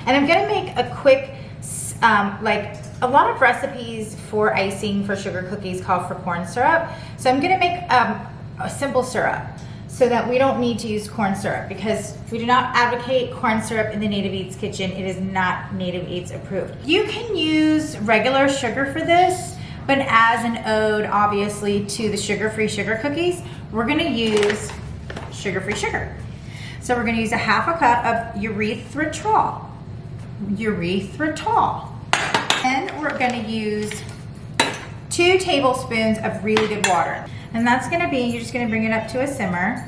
And I'm gonna make a quick, like a lot of recipes for icing for sugar cookies call for corn syrup. So I'm gonna make a simple syrup so that we don't need to use corn syrup, because we do not advocate corn syrup in the Native Eats kitchen. It is not Native Eats approved. You can use regular sugar for this, but as an ode, obviously, to the sugar-free sugar cookies, we're gonna use sugar-free sugar. So we're gonna use a half a cup of erythritol. And we're gonna use 2 tablespoons of really good water. And that's gonna be, you're just gonna bring it up to a simmer.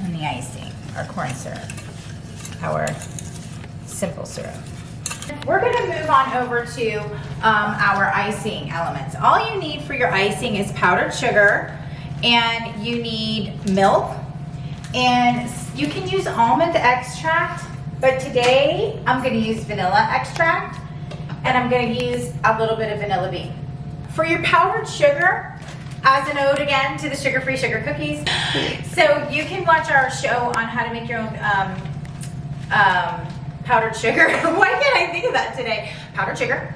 And the icing, our corn syrup, our simple syrup. We're gonna move on over to our icing elements. All you need for your icing is powdered sugar, and you need milk, and you can use almond extract, but today I'm gonna use vanilla extract, and I'm gonna use a little bit of vanilla bean. For your powdered sugar, as an ode again to the sugar-free sugar cookies, so you can watch our show on how to make your own powdered sugar. Why can't I think of that today? Powdered sugar.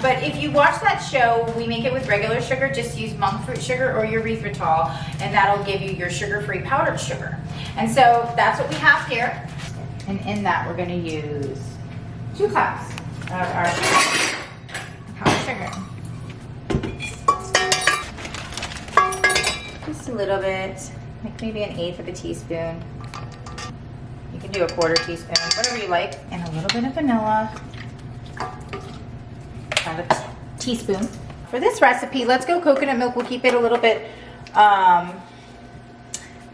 But if you watch that show, we make it with regular sugar. Just use monk fruit sugar or erythritol, and that'll give you your sugar-free powdered sugar. And so that's what we have here. And in that, we're gonna use 2 cups of our powdered sugar. Just a little bit, like maybe 1/8 of a teaspoon. You can do a 1/4 teaspoon, whatever you like. And a little bit of vanilla. About a teaspoon. For this recipe, let's go coconut milk. We'll keep it a little bit,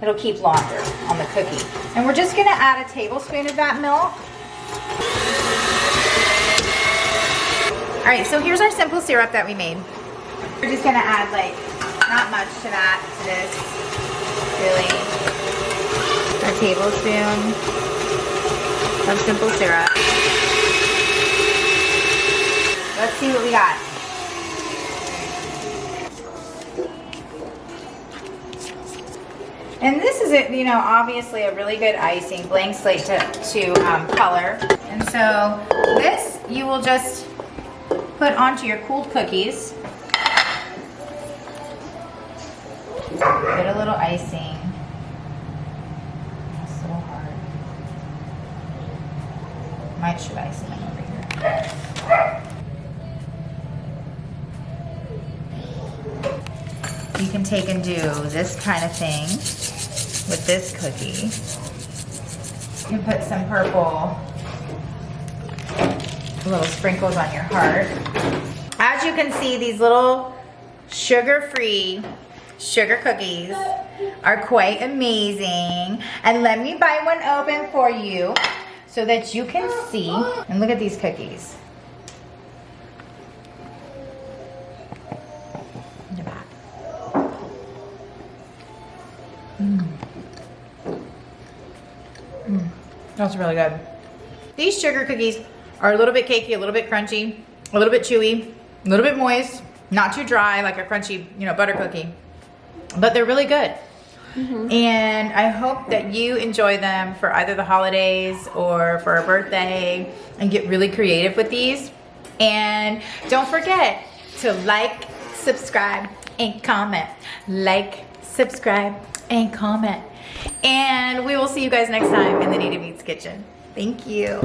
it'll keep longer on the cookie. And we're just gonna add a tablespoon of that milk. All right, so here's our simple syrup that we made. We're just gonna add like, not much to that, to this, really. A tablespoon of simple syrup. Let's see what we got. And this is, you know, obviously a really good icing, blank slate to color. And so this you will just put onto your cooled cookies. Get a little icing. Nice little heart. Might should icing over here. You can take and do this kind of thing with this cookie. You can put some purple little sprinkles on your heart. As you can see, these little sugar-free sugar cookies are quite amazing. And let me buy one open for you so that you can see. And look at these cookies. Look at that. That's really good. These sugar cookies are a little bit cakey, a little bit crunchy, a little bit chewy, a little bit moist, not too dry like a crunchy, you know, butter cookie. But they're really good. And I hope that you enjoy them for either the holidays or for a birthday and get really creative with these. And don't forget to like, subscribe, and comment. Like, subscribe, and comment. And we will see you guys next time in the Native Eats kitchen. Thank you.